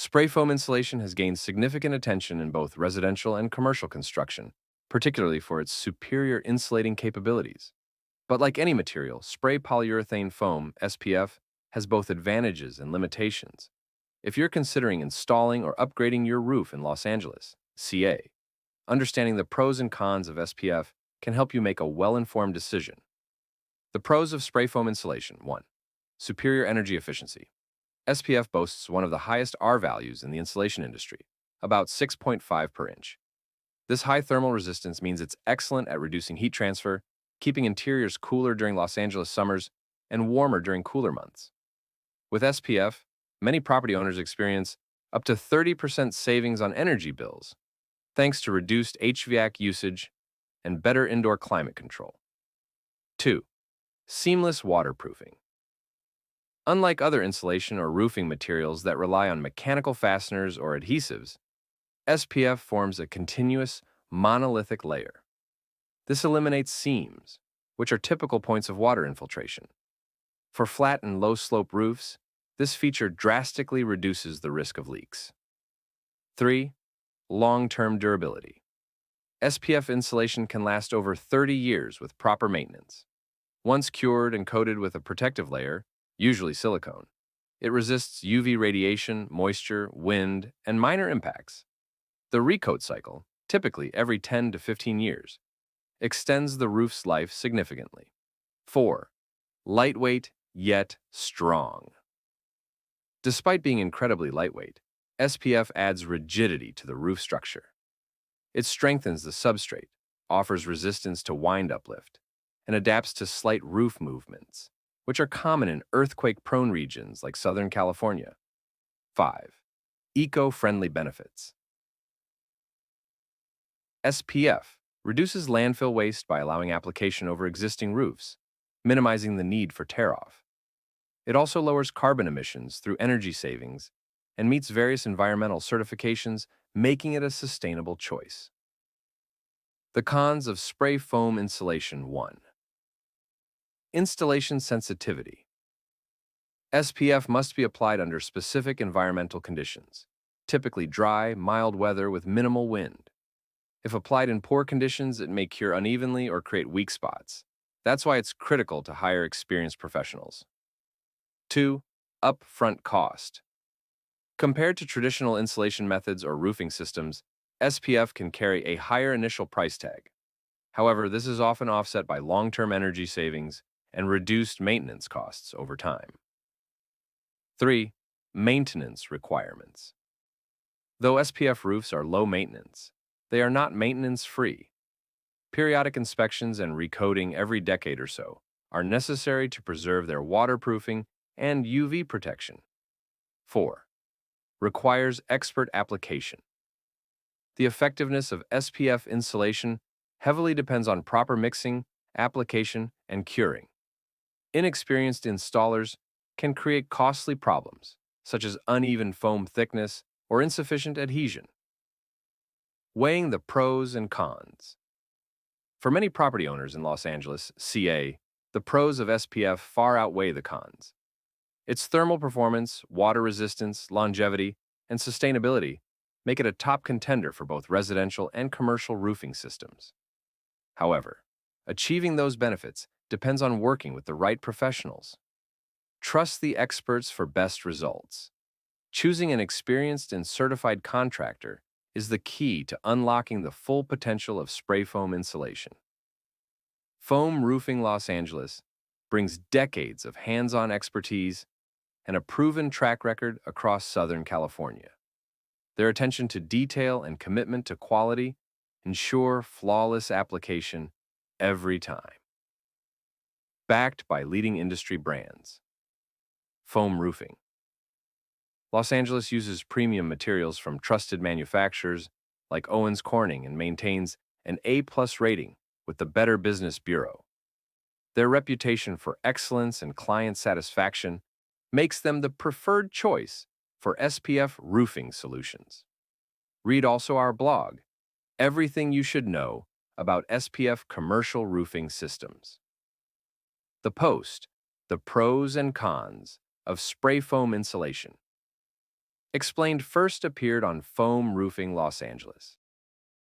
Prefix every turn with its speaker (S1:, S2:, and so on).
S1: Spray foam insulation has gained significant attention in both residential and commercial construction, particularly for its superior insulating capabilities. But like any material, spray polyurethane foam, SPF, has both advantages and limitations. If you're considering installing or upgrading your roof in Los Angeles, CA, understanding the pros and cons of SPF can help you make a well-informed decision. The pros of spray foam insulation: 1. Superior energy efficiency. SPF boasts one of the highest R values in the insulation industry, about 6.5 per inch. This high thermal resistance means it's excellent at reducing heat transfer, keeping interiors cooler during Los Angeles summers, and warmer during cooler months. With SPF, many property owners experience up to 30% savings on energy bills, thanks to reduced HVAC usage and better indoor climate control. 2. Seamless waterproofing. Unlike other insulation or roofing materials that rely on mechanical fasteners or adhesives, SPF forms a continuous, monolithic layer. This eliminates seams, which are typical points of water infiltration. For flat and low-slope roofs, this feature drastically reduces the risk of leaks. 3. Long-term durability. SPF insulation can last over 30 years with proper maintenance. Once cured and coated with a protective layer, usually silicone, it resists UV radiation, moisture, wind, and minor impacts. The recoat cycle, typically every 10 to 15 years, extends the roof's life significantly. 4. Lightweight, yet strong. Despite being incredibly lightweight, SPF adds rigidity to the roof structure. It strengthens the substrate, offers resistance to wind uplift, and adapts to slight roof movements, which are common in earthquake-prone regions like Southern California. 5. Eco-friendly benefits. SPF reduces landfill waste by allowing application over existing roofs, minimizing the need for tear-off. It also lowers carbon emissions through energy savings and meets various environmental certifications, making it a sustainable choice. The cons of spray foam insulation: 1. Installation sensitivity. SPF must be applied under specific environmental conditions, typically dry, mild weather with minimal wind. If applied in poor conditions, it may cure unevenly or create weak spots. That's why it's critical to hire experienced professionals. 2. Upfront cost. Compared to traditional insulation methods or roofing systems, SPF can carry a higher initial price tag. However, this is often offset by long-term energy savings and reduced maintenance costs over time. 3. Maintenance requirements. Though SPF roofs are low maintenance, they are not maintenance-free. Periodic inspections and recoating every decade or so are necessary to preserve their waterproofing and UV protection. 4. Requires expert application. The effectiveness of SPF insulation heavily depends on proper mixing, application, and curing. Inexperienced installers can create costly problems, such as uneven foam thickness or insufficient adhesion. Weighing the pros and cons. For many property owners in Los Angeles, CA, the pros of SPF far outweigh the cons. Its thermal performance, water resistance, longevity, and sustainability make it a top contender for both residential and commercial roofing systems. However, achieving those benefits depends on working with the right professionals. Trust the experts for best results. Choosing an experienced and certified contractor is the key to unlocking the full potential of spray foam insulation. Foam Roofing Los Angeles brings decades of hands-on expertise and a proven track record across Southern California. Their attention to detail and commitment to quality ensure flawless application every time. Backed by leading industry brands. Foam Roofing. Los Angeles uses premium materials from trusted manufacturers like Owens Corning and maintains an A+ rating with the Better Business Bureau. Their reputation for excellence and client satisfaction makes them the preferred choice for SPF roofing solutions. Read also our blog, Everything You Should Know About SPF Commercial Roofing Systems. The Post, the pros and cons of spray foam insulation. Explained first appeared on Foam Roofing Los Angeles.